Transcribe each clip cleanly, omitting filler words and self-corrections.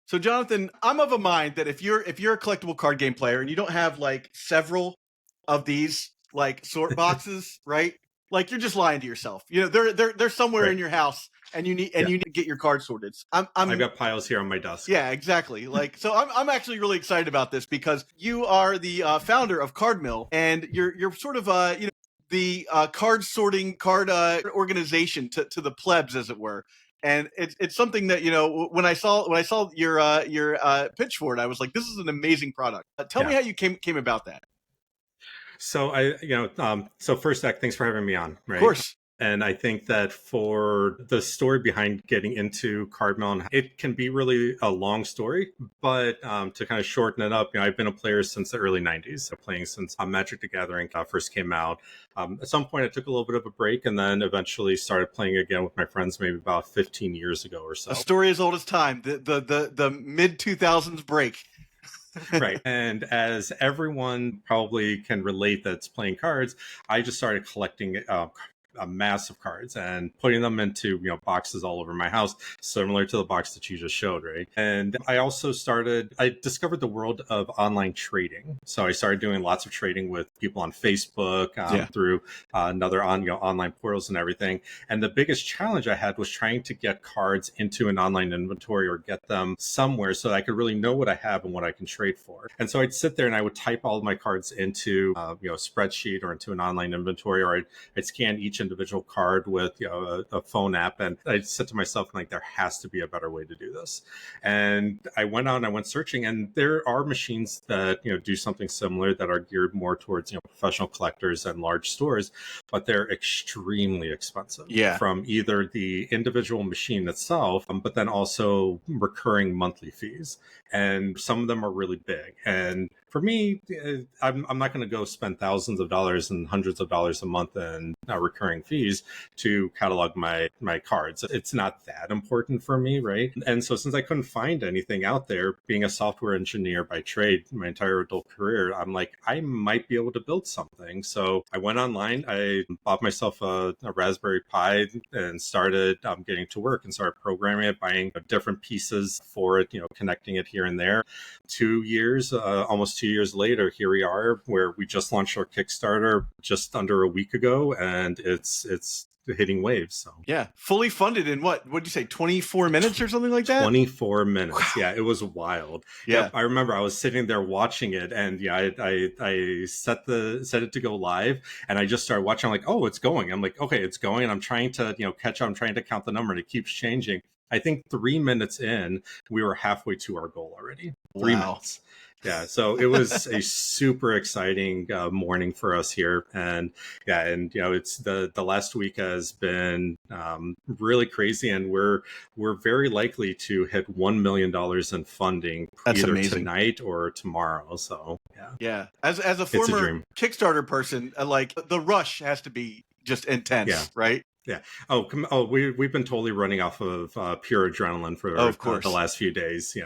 So Jonathan, I'm of a mind that if you're a collectible card game player and you don't have like several of these like sort boxes, right? Like you're just lying to yourself. You know, they're somewhere in Right. your house and you need to get your cards sorted. I've got piles here on my desk. Yeah, exactly. Like, so I'm actually really excited about this because you are the founder of CardMill, and you're sort of the card sorting card organization to the plebs, as it were. And it's something that when I saw your pitch for it, I was like, this is an amazing product. Tell me how you came about that. So so first, Zach, thanks for having me on. Right? Of course. And I think that for the story behind getting into CardMill, it can be really a long story, but to kind of shorten it up, I've been a player since the early 90s, so playing since Magic the Gathering first came out. At some point, I took a little bit of a break and then eventually started playing again with my friends maybe about 15 years ago or so. A story as old as time, the mid-2000s break. Right. And as everyone probably can relate that's playing cards, I just started collecting a mass of cards and putting them into boxes all over my house, similar to the box that you just showed, right? And I discovered the world of online trading. So I started doing lots of trading with people on Facebook, through another online portals and everything. And the biggest challenge I had was trying to get cards into an online inventory or get them somewhere so that I could really know what I have and what I can trade for. And so I'd sit there and I would type all of my cards into a spreadsheet or into an online inventory, or I'd scan each individual card with a phone app, and I said to myself, like, there has to be a better way to do this. And I went searching, and there are machines that do something similar that are geared more towards professional collectors and large stores, but they're extremely expensive. From either the individual machine itself, but then also recurring monthly fees, and some of them are really big. And for me, I'm not going to go spend thousands of dollars and hundreds of dollars a month in recurring fees to catalog my cards. It's not that important for me, right? And so since I couldn't find anything out there, being a software engineer by trade my entire adult career, I'm like, I might be able to build something. So I went online, I bought myself a Raspberry Pi and started getting to work and started programming it, buying different pieces for it, connecting it here and there. 2 years, almost 2 years later, here we are, where we just launched our Kickstarter just under a week ago, and it's hitting waves. So fully funded in what would you say, 24 minutes or something like that? 24 minutes. Wow. Yeah, it was wild. Yeah, I remember I was sitting there watching it, and I set it to go live, and I just started watching. I'm like, oh, it's going. I'm like, okay, it's going. And I'm trying to catch up. I'm trying to count the number, and it keeps changing. I think 3 minutes in, we were halfway to our goal already. 3 minutes. Yeah, so it was a super exciting morning for us here, and it's the last week has been really crazy, and we're very likely to hit $1 million in funding. That's either amazing. Tonight or tomorrow. So as a former Kickstarter person, like the rush has to be just intense, right? Yeah. We've been totally running off of pure adrenaline for the last few days.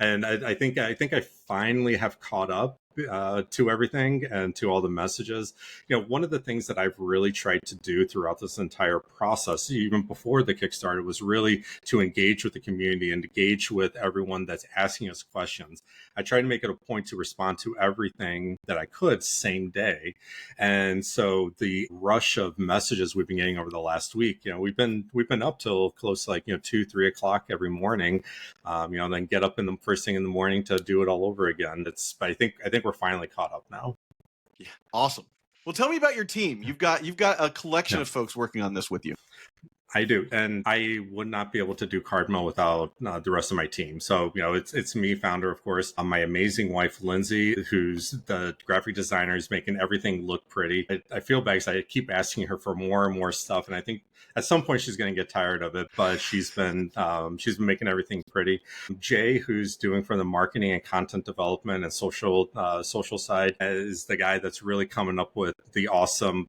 I think I finally have caught up to everything and to all the messages. One of the things that I've really tried to do throughout this entire process, even before the Kickstarter, was really to engage with the community and engage with everyone that's asking us questions. I tried to make it a point to respond to everything that I could same day. And so the rush of messages we've been getting over the last week, we've been up till close to 2-3 o'clock every morning, and then get up in the first thing in the morning to do it all over again. I think we're finally caught up now. Yeah, awesome. Well, tell me about your team. You've got a collection of folks working on this with you. I do, and I would not be able to do CardMill without the rest of my team. So, it's me, founder, of course, my amazing wife, Lindsay, who's the graphic designer, is making everything look pretty. I feel bad because I keep asking her for more and more stuff, and I think at some point she's going to get tired of it, but she's been making everything pretty. Jay, who's doing from the marketing and content development and social side, is the guy that's really coming up with the awesome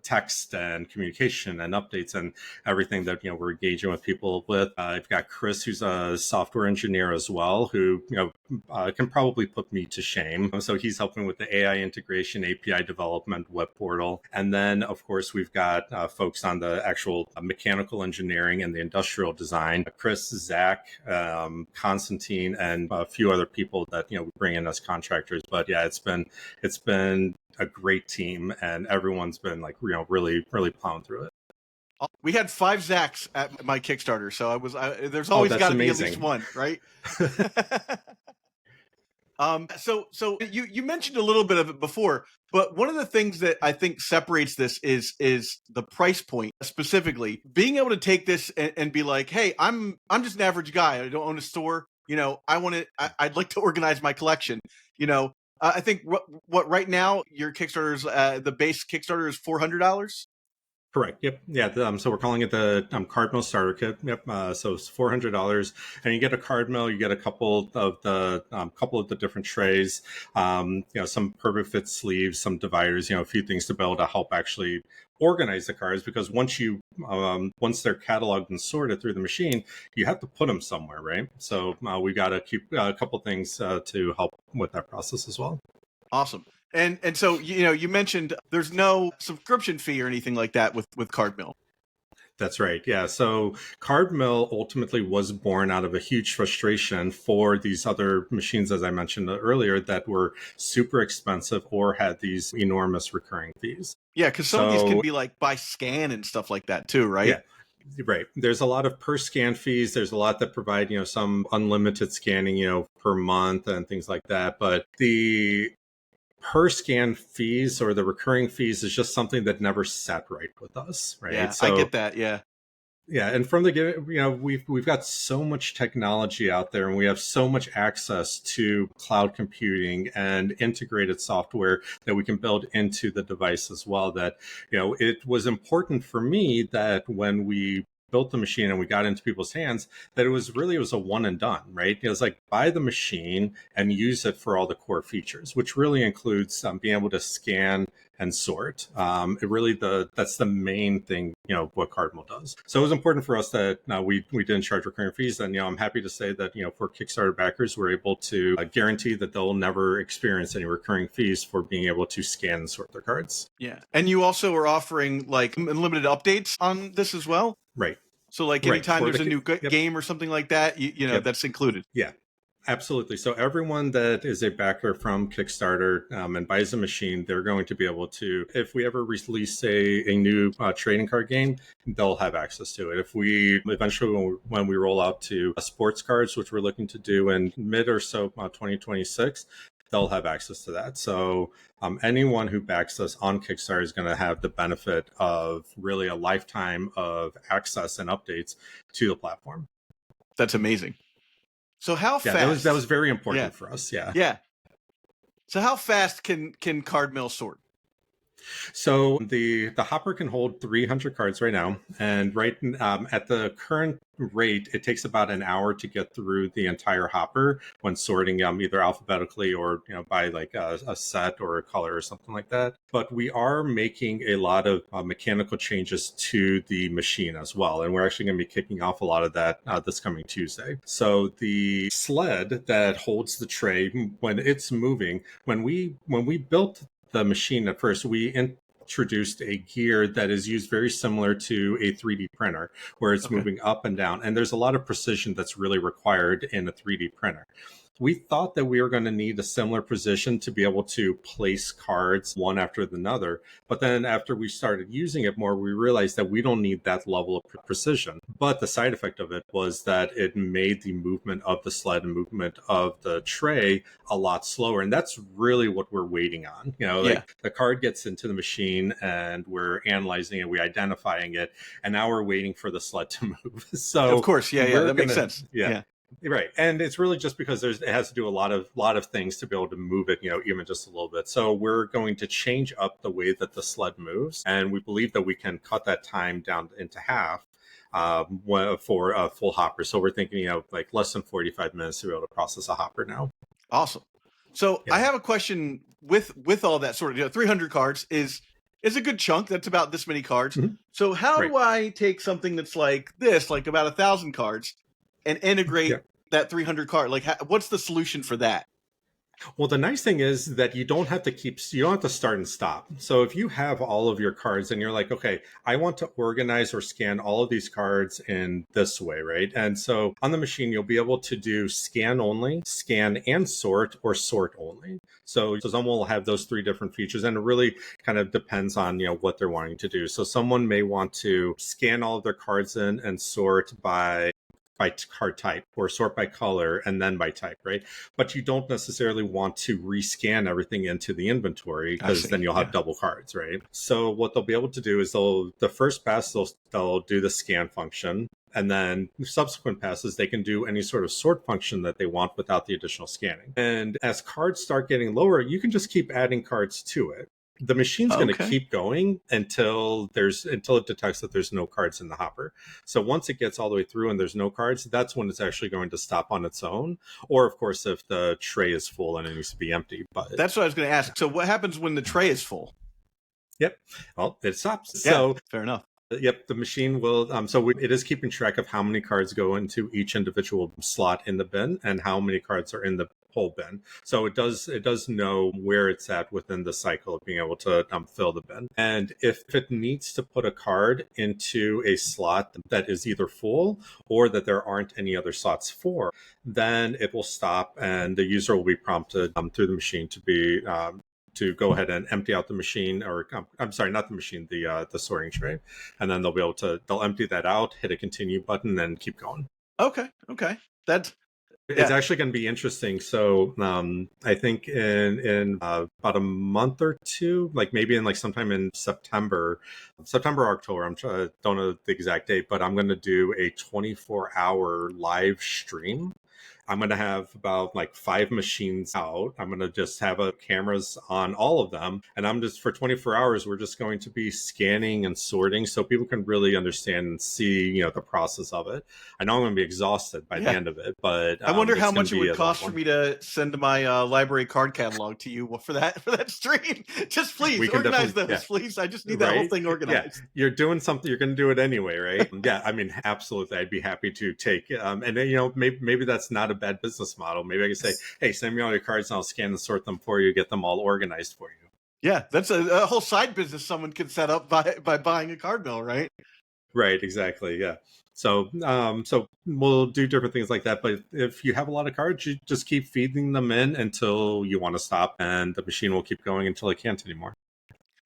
text and communication and updates updates and everything that we're engaging with people with. I've got Chris, who's a software engineer as well, who can probably put me to shame. So he's helping with the AI integration, API development, web portal, and then of course we've got folks on the actual mechanical engineering and the industrial design. Chris, Zach, Constantine, and a few other people that we bring in as contractors. But yeah, it's been a great team, and everyone's been like really plowing through it. We had 5 Zacs at my Kickstarter, so there's always got to be at least one, right? So you mentioned a little bit of it before, but one of the things that I think separates this is the price point. Specifically, being able to take this and be like, hey, I'm just an average guy. I don't own a store. I'd like to organize my collection. I think what right now your Kickstarter's the base Kickstarter is $400. Correct. Yep. Yeah. So we're calling it the CardMill starter kit. Yep. So it's $400, and you get a CardMill. You get a couple of the different trays. Some perfect fit sleeves, some dividers. A few things to be able to help actually organize the cards, because once they're cataloged and sorted through the machine, you have to put them somewhere, right? So we got to keep a couple things to help with that process as well. Awesome. And so you mentioned there's no subscription fee or anything like that with CardMill. That's right. Yeah. So CardMill ultimately was born out of a huge frustration for these other machines, as I mentioned earlier, that were super expensive or had these enormous recurring fees. Yeah, because some of these can be like by scan and stuff like that too, right? Yeah. Right. There's a lot of per scan fees. There's a lot that provide, some unlimited scanning, per month and things like that. But the per scan fees or the recurring fees is just something that never sat right with us, right? Yeah, so, I get that. Yeah. Yeah, and from the we've got so much technology out there, and we have so much access to cloud computing and integrated software that we can build into the device as well. That it was important for me that when we built the machine and we got into people's hands, that it was a one and done, right? It was like buy the machine and use it for all the core features, which really includes being able to scan and sort. That's the main thing, what CardMill does. So it was important for us that we didn't charge recurring fees. And I'm happy to say that for Kickstarter backers, we're able to guarantee that they'll never experience any recurring fees for being able to scan and sort their cards. Yeah, and you also are offering like unlimited updates on this as well. Right. So like anytime there's a new game or something like that, that's included. Yeah. Absolutely. So everyone that is a backer from Kickstarter and buys a machine, they're going to be able to, if we ever release a new trading card game, they'll have access to it. If we eventually, when we roll out to sports cards, which we're looking to do in mid or so 2026, they'll have access to that. So anyone who backs us on Kickstarter is going to have the benefit of really a lifetime of access and updates to the platform. That's amazing. So how fast? That was very important for us. Yeah. Yeah. So how fast can CardMill sort? So the hopper can hold 300 cards right now, and at the current rate, it takes about an hour to get through the entire hopper when sorting either alphabetically or by like a set or a color or something like that. But we are making a lot of mechanical changes to the machine as well, and we're actually going to be kicking off a lot of that this coming Tuesday. So the sled that holds the tray when it's moving, when we built the machine at first, we introduced a gear that is used very similar to a 3D printer, where it's moving up and down. And there's a lot of precision that's really required in a 3D printer. We thought that we were going to need a similar precision to be able to place cards one after another. But then after we started using it more, we realized that we don't need that level of precision. But the side effect of it was that it made the movement of the sled and movement of the tray a lot slower. And that's really what we're waiting on. The card gets into the machine and we're analyzing it, we're identifying it, and now we're waiting for the sled to move. So of course, that makes sense. Yeah. Right. And it's really just because it has to do a lot of things to be able to move it, even just a little bit. So we're going to change up the way that the sled moves. And we believe that we can cut that time down into half for a full hopper. So we're thinking, like less than 45 minutes to be able to process a hopper now. Awesome. So I have a question with all that sort of 300 cards. Is is a good chunk. That's about this many cards. Mhm. So how Right. do I take something that's like this, like about 1,000 cards, and integrate Yeah. that 300 card? Like, what's the solution for that? Well, the nice thing is that you don't have to you don't have to start and stop. So if you have all of your cards and you're like, okay, I want to organize or scan all of these cards in this way, right? And so on the machine, you'll be able to do scan only, scan and sort, or sort only. So someone will have those three different features, and it really kind of depends on, what they're wanting to do. So someone may want to scan all of their cards in and sort by card type, or sort by color and then by type, right? But you don't necessarily want to rescan everything into the inventory, because then you'll have double cards, right? So what they'll be able to do is the first pass, they'll do the scan function, and then subsequent passes, they can do any sort of sort function that they want without the additional scanning. And as cards start getting lower, you can just keep adding cards to it. The machine's going to keep going until it detects that there's no cards in the hopper. So once it gets all the way through and there's no cards, that's when it's actually going to stop on its own. Or of course, if the tray is full and it needs to be empty. But That's what I was going to ask. So what happens when the tray is full? Yep. Well, it stops. Yeah, So fair enough. Yep, the machine will. It is keeping track of how many cards go into each individual slot in the bin and how many cards are in the whole bin. So it does know where it's at within the cycle of being able to fill the bin. And if it needs to put a card into a slot that is either full or that there aren't any other slots for, then it will stop, and the user will be prompted through the machine to go ahead and empty out the machine, or I'm sorry, not the machine, the sorting tray, and then they'll empty that out, hit a continue button, and keep going. Okay. It's actually going to be interesting. So I think in about a month or two, like maybe in sometime in September or October, don't know the exact date, but I'm going to do a 24-hour live stream. I'm going to have about 5 machines out. I'm going to just have cameras on all of them. And I'm just, for 24 hours, we're just going to be scanning and sorting so people can really understand and see, the process of it. I know I'm going to be exhausted by the end of it, but I wonder how much it would cost for me to send my library card catalog to you for that stream. Just please organize those, please. I just need that whole thing organized. Yeah. You're doing something. You're going to do it anyway, right? Yeah. I mean, absolutely. I'd be happy to take, and maybe that's not a bad business model. Maybe I can say, hey, send me all your cards and I'll scan and sort them for you, get them all organized for you. Yeah, that's a whole side business someone could set up by buying a CardMill, right? Right, exactly. Yeah. So we'll do different things like that. But if you have a lot of cards, you just keep feeding them in until you want to stop, and the machine will keep going until it can't anymore.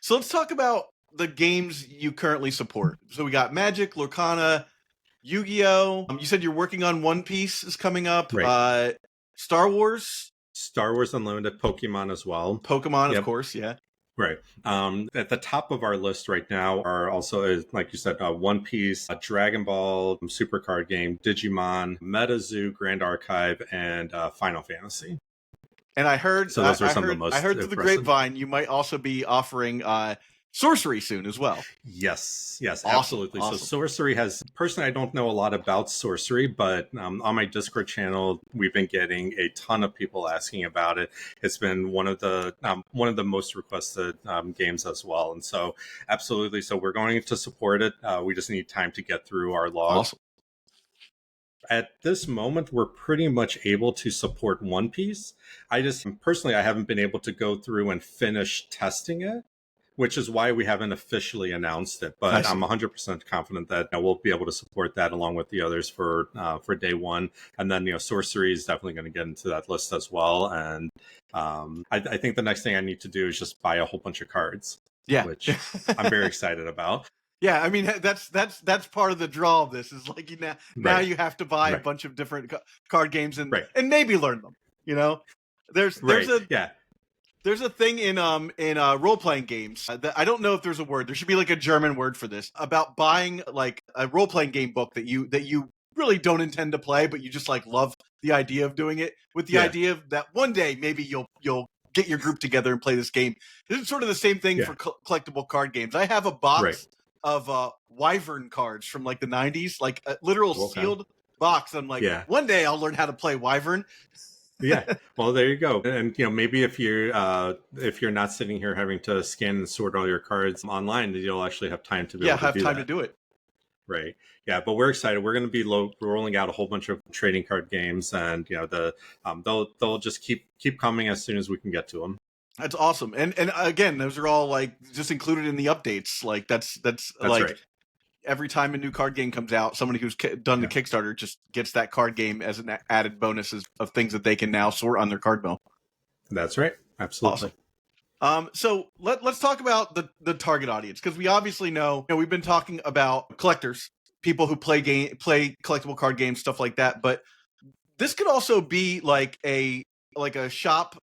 So let's talk about the games you currently support. So we got Magic, Lorcana, Yu-Gi-Oh! You said you're working on One Piece is coming up. Right. Star Wars Unlimited, Pokemon as well. Pokemon, of course, yeah. Right. At the top of our list right now are also, like you said, One Piece, Dragon Ball, Super Card Game, Digimon, MetaZoo, Grand Archive, and Final Fantasy. And I heard, so those are some of the most I heard through the grapevine you might also be offering Sorcery soon as well. Yes, awesome, absolutely. Awesome. So Sorcery personally, I don't know a lot about Sorcery, but on my Discord channel, we've been getting a ton of people asking about it. It's been one of the most requested games as well, and so absolutely. So we're going to support it. We just need time to get through our log. Awesome. At this moment, we're pretty much able to support One Piece. I haven't been able to go through and finish testing it, which is why we haven't officially announced it. But I'm 100% confident that we'll be able to support that along with the others for day one. And then, Sorcery is definitely going to get into that list as well. And I think the next thing I need to do is just buy a whole bunch of cards, which I'm very excited about. Yeah, I mean that's part of the draw of this is now you have to buy a bunch of different card games and maybe learn them. There's a thing in role playing games that I don't know if there's a word. There should be a German word for this about buying a role playing game book that you really don't intend to play, but you just love the idea of doing it with the idea of that one day maybe you'll get your group together and play this game. This is sort of the same thing for collectible card games. I have a box of Wyvern cards from the 90s, a literal sealed box. I'm one day I'll learn how to play Wyvern. Yeah. Well, there you go. And maybe if you're not sitting here having to scan and sort all your cards online, then you'll actually have time to be Yeah, able to have do time to that. do it. Right. Yeah, but we're excited. We're going to be rolling out a whole bunch of trading card games, and they'll just keep coming as soon as we can get to them. That's awesome. And again, those are all like just included in the updates. Like that's That's like right. every time a new card game comes out, somebody who's done the Yeah, Kickstarter just gets that card game as an added bonus of things that they can now sort on their card mill. that's right. Awesome. Absolutely. So let's talk about the target audience, because we obviously know, we've been talking about collectors, people who play collectible card games, stuff like that. But this could also be like a shop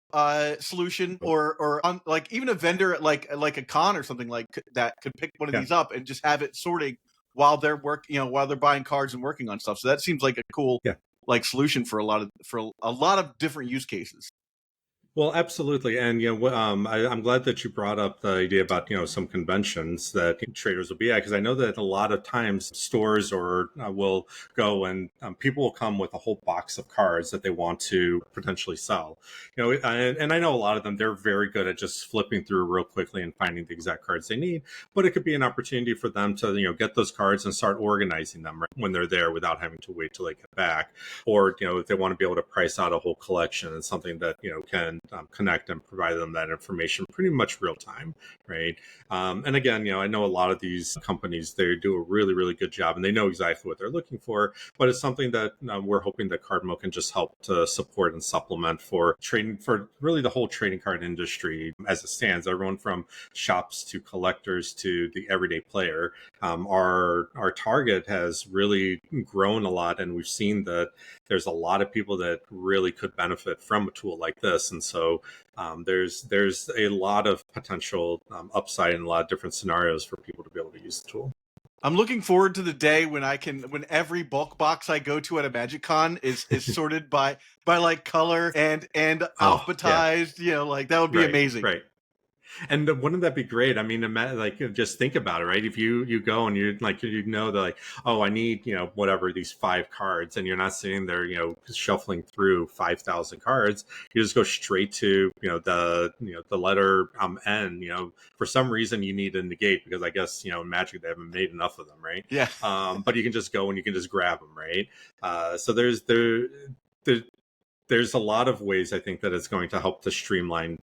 solution, or on, like, even a vendor at like a con or something like that could pick one of Yeah. these up and just have it sorting while they're while they're buying cards and working on stuff. So that seems like a cool Yeah. like solution for a lot of different use cases. Well, absolutely, and I'm glad that you brought up the idea about some conventions that traders will be at, because I know that a lot of times stores or will go and people will come with a whole box of cards that they want to potentially sell. And I know a lot of them, they're very good at just flipping through real quickly and finding the exact cards they need. But it could be an opportunity for them to get those cards and start organizing them right when they're there without having to wait till they get back, or if they want to be able to price out a whole collection and something that can connect and provide them that information pretty much real time, right? And again, I know a lot of these companies, they do a really, really good job, and they know exactly what they're looking for. But it's something that we're hoping that CardMill can just help to support and supplement for trading, for really the whole trading card industry as it stands. Everyone from shops to collectors to the everyday player. Our target has really grown a lot, and we've seen that there's a lot of people that really could benefit from a tool like this. And so there's a lot of potential upside in a lot of different scenarios for people to be able to use the tool. I'm looking forward to the day when when every bulk box I go to at a Magic Con is sorted by like color and Oh, yeah. alphabetized. Like that would be Right, amazing. right. And wouldn't that be great? I mean, like, just think about it, right? If you go and you're like, that like, oh, I need, whatever, these 5 cards, and you're not sitting there, shuffling through 5,000 cards. You just go straight to, the letter N. For some reason you need a negate, because I guess, in Magic they haven't made enough of them, right? Yeah. But you can just go and you can just grab them, right? So there's a lot of ways I think that it's going to help to streamline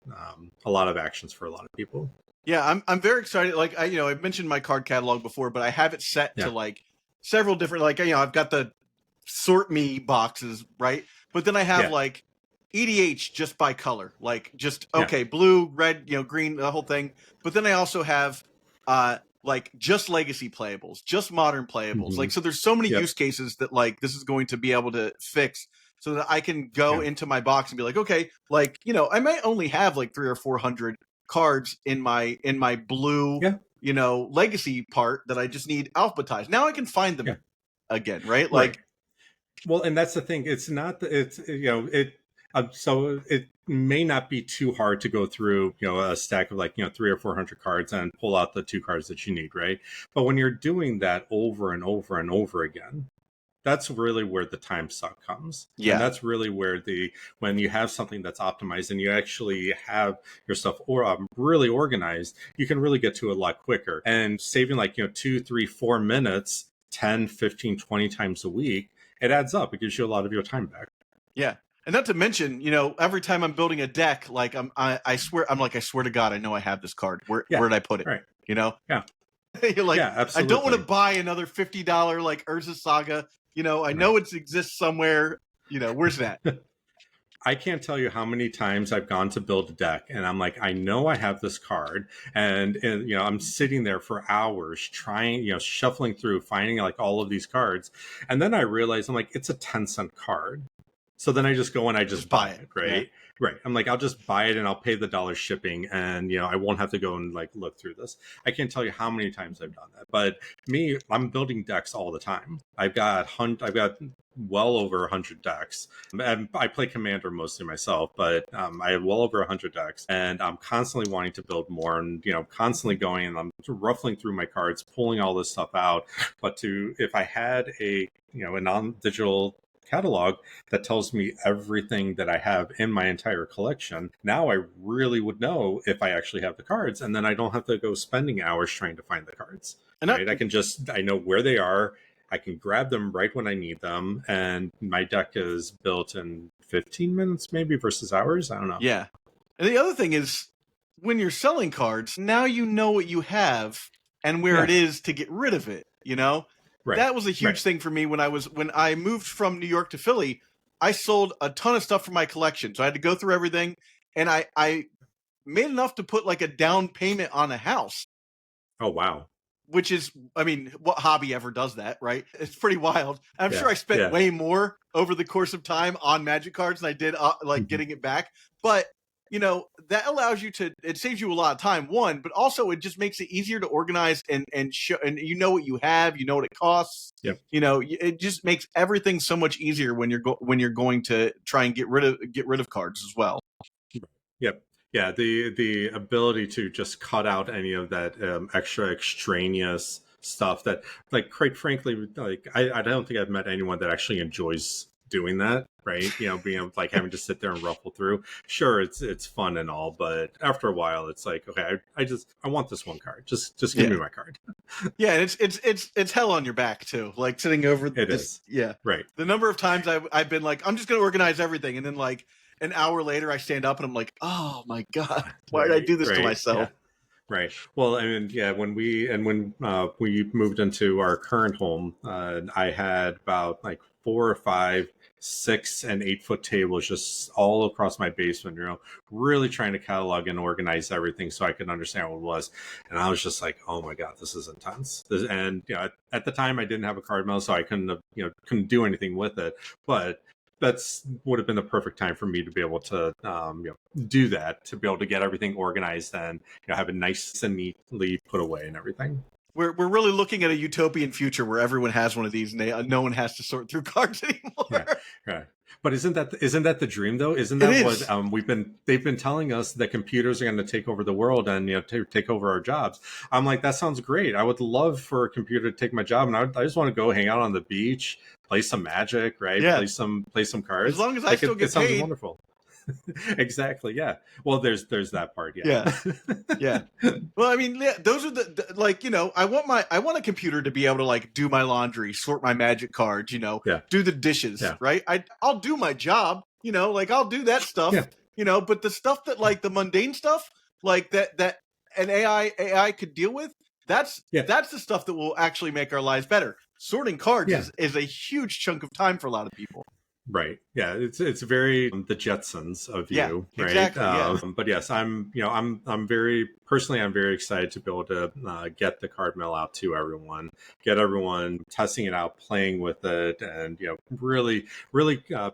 a lot of actions for a lot of people. Yeah, I'm very excited. Like I mentioned my card catalog before, but I have it set to like several different, like, I've got the sort me boxes, right? But then I have like EDH just by color, like just blue, red, green, the whole thing. But then I also have like just legacy playables, just modern playables. Mm-hmm. Like, so there's so many use cases that like this is going to be able to fix, so that I can go into my box and be like, okay, like, I might only have like 300 or 400 cards in my blue, legacy part that I just need alphabetized. Now I can find them again, right? Like, well, and that's the thing. It's not that it's, so it may not be too hard to go through, a stack of like, 300 or 400 cards and pull out the 2 cards that you need, right? But when you're doing that over and over and over again, that's really where the time suck comes. Yeah. And that's really where when you have something that's optimized and you actually have your stuff really organized, you can really get to it a lot quicker. And saving like, 2, 3, 4 minutes, 10, 15, 20 times a week, it adds up. It gives you a lot of your time back. Yeah. And not to mention, every time I'm building a deck, like I swear to God, I know I have this card. Where did I put it? Right. Yeah. You're like, absolutely. I don't want to buy another $50 like Urza Saga. I know it exists somewhere. Where's that? I can't tell you how many times I've gone to build a deck and I'm like, I know I have this card, and I'm sitting there for hours trying, shuffling through, finding like all of these cards. And then I realize, I'm like, it's a 10-cent card. So then I just go and I just buy it, right? Yeah. Right. I'm like, I'll just buy it and I'll pay the $1 shipping, and I won't have to go and like look through this. I can't tell you how many times I've done that. But I'm building decks all the time. I've got well over 100 decks. And I play Commander mostly myself, but I have well over 100 decks, and I'm constantly wanting to build more, and constantly going and I'm ruffling through my cards, pulling all this stuff out. But if I had a non-digital catalog that tells me everything that I have in my entire collection. Now I really would know if I actually have the cards, and then I don't have to go spending hours trying to find the cards. And Right? I know where they are. I can grab them right when I need them, and my deck is built in 15 minutes maybe versus hours. I don't know. Yeah. And the other thing is, when you're selling cards, now you know what you have and where Yeah. it is to get rid of it, you know? Right. That was a huge thing for me when I moved from New York to Philly. I sold a ton of stuff from my collection. So I had to go through everything, and I made enough to put like a down payment on a house. Oh, wow. Which is, I mean, what hobby ever does that, right? It's pretty wild. I'm sure I spent Yeah. way more over the course of time on Magic cards than I did getting it back. But, you know, that allows you to, it saves you a lot of time, one, but also it just makes it easier to organize and show, and you know what you have, you know what it costs. Yep. You know, it just makes everything so much easier when you're going to try and get rid of cards as well. Yep. Yeah, the ability to just cut out any of that extra extraneous stuff that, like, quite frankly, like I don't think I've met anyone that actually enjoys doing that, right? You know, being like having to sit there and ruffle through. Sure, it's fun and all, but after a while, it's like, okay, I want this one card. Just give me my card. Yeah, and it's hell on your back too. Like sitting over It is. Yeah, right. The number of times I've been like, I'm just going to organize everything, and then like an hour later, I stand up and I'm like, oh my god, why did I do this to myself? Yeah. Right. Well, I mean, yeah. When we moved into our current home, I had about like 4 or 5 6 and 8 foot tables just all across my basement, you know, really trying to catalog and organize everything so I could understand what it was. And I was just like, oh my God, this is intense. And, you know, at the time I didn't have a card mill, so I couldn't do anything with it. But that's would have been the perfect time for me to be able to do that, to be able to get everything organized and have it nice and neatly put away and everything. We're really looking at a utopian future where everyone has one of these and no one has to sort through cards anymore. Yeah. But isn't that the dream though? Isn't that what they've been telling us, that computers are going to take over the world and take over our jobs? I'm like, that sounds great. I would love for a computer to take my job, and I just want to go hang out on the beach, play some Magic, right? Yeah. Play some cards. As long as I still get it sounds paid. Wonderful. Exactly. Yeah. Well, there's that part. Yeah. Yeah. Well, I mean, those are the like, I want a computer to be able to like do my laundry, sort my Magic cards, do the dishes, right? I'll do my job, like I'll do that stuff, but the stuff that like the mundane stuff, like that an AI could deal with, that's the stuff that will actually make our lives better. Sorting cards is a huge chunk of time for a lot of people. Right. Yeah. It's very the Jetsons of you. Right. Exactly. But yes, I'm very excited to be able to get the card mill out to everyone, get everyone testing it out, playing with it, and really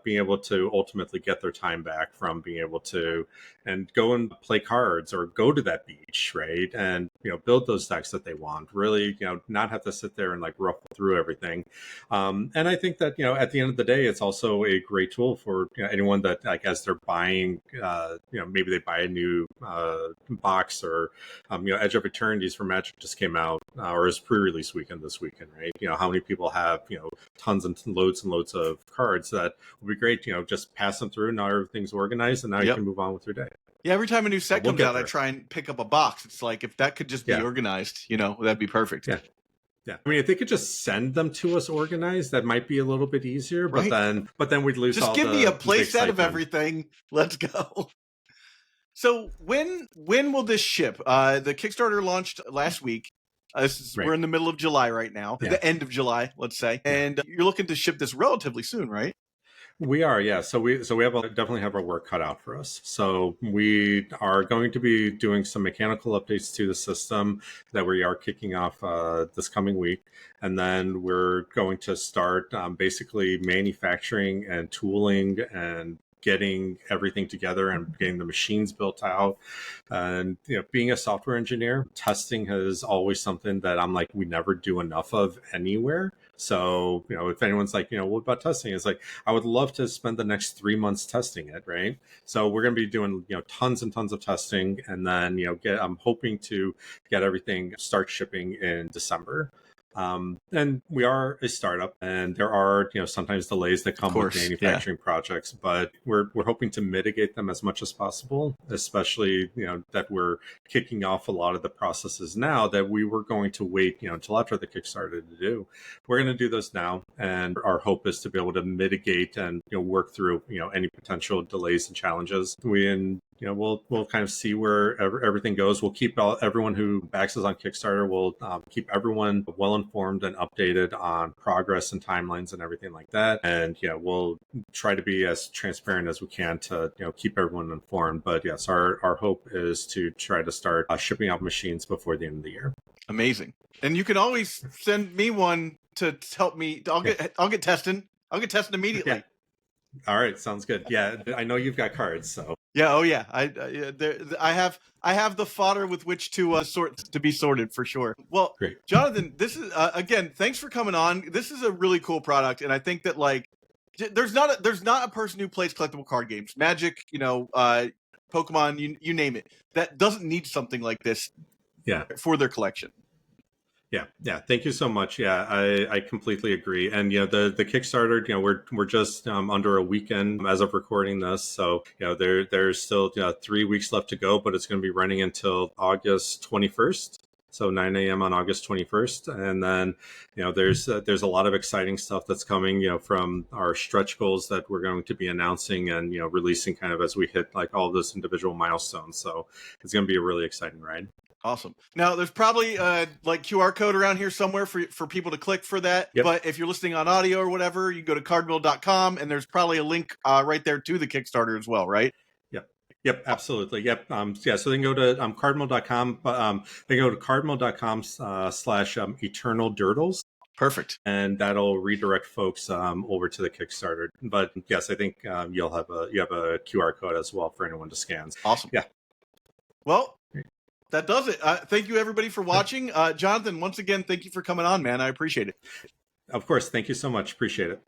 being able to ultimately get their time back from being able to and go and play cards or go to that beach, right, and build those decks that they want. Really, not have to sit there and like ruffle through everything. And I think that at the end of the day, it's also a great tool for anyone that, like, as they're buying, maybe they buy a new box, or Edge of Eternities for Magic just came out, or is pre-release weekend this weekend, right? How many people have tons and loads of cards that would be great, just pass them through. Now everything's organized, and now you can move on with your day. Yeah, every time a new set comes out, I try and pick up a box. It's like, if that could just be organized, that'd be perfect. Yeah. I mean, if they could just send them to us organized, that might be a little bit easier. Right. But then we'd lose. Just give me a play set of everything. Let's go. So when will this ship? The Kickstarter launched last week. We're in the middle of July right now, the end of July, let's say, and you're looking to ship this relatively soon, right? We are, yeah. So we definitely have our work cut out for us. So we are going to be doing some mechanical updates to the system that we are kicking off this coming week, and then we're going to start basically manufacturing and tooling and getting everything together and getting the machines built out. And being a software engineer, testing is always something that I'm like, we never do enough of anywhere. So, if anyone's like, what about testing? It's like, I would love to spend the next 3 months testing it, right? So we're going to be doing, tons and tons of testing. And then, I'm hoping to get everything start shipping in December. And we are a startup, and there are sometimes delays that come with manufacturing projects, but we're hoping to mitigate them as much as possible. Especially that we're kicking off a lot of the processes now that we were going to wait until after the Kickstarter to do. We're going to do those now, and our hope is to be able to mitigate and work through any potential delays and challenges. We'll kind of see where everything goes. We'll keep everyone who backs us on Kickstarter. We'll keep everyone well informed and updated on progress and timelines and everything like that. And we'll try to be as transparent as we can to keep everyone informed. But yes, our hope is to try to start shipping out machines before the end of the year. Amazing. And you can always send me one to help me. I'll get testing. I'll get testing immediately. Yeah. All right, sounds good. Yeah, I know you've got cards, so. Yeah. Oh, yeah. I have the fodder with which to be sorted for sure. Well, great, Jonathan. This is again. Thanks for coming on. This is a really cool product, and I think that there's not a person who plays collectible card games, Magic, Pokemon, you name it, that doesn't need something like this. Yeah. For their collection. Yeah. Thank you so much. Yeah, I completely agree. And the Kickstarter, we're just under a weekend as of recording this, so there's still 3 weeks left to go, but it's going to be running until August 21st. So 9 a.m. on August 21st, and then there's a lot of exciting stuff that's coming from our stretch goals that we're going to be announcing and releasing kind of as we hit all those individual milestones. So it's going to be a really exciting ride. Awesome. Now, there's probably QR code around here somewhere for people to click for that. Yep. But if you're listening on audio or whatever, you go to CardMill.com, and there's probably a link right there to the Kickstarter as well, right? Yep, absolutely. Yep. So they can go to CardMill.com. They go to CardMill.com/Eternal Durdles. Perfect. And that'll redirect folks over to the Kickstarter. But yes, I think you have a QR code as well for anyone to scan. Awesome. Yeah. Well, that does it. Thank you, everybody, for watching. Jonathan, once again, thank you for coming on, man. I appreciate it. Of course. Thank you so much. Appreciate it.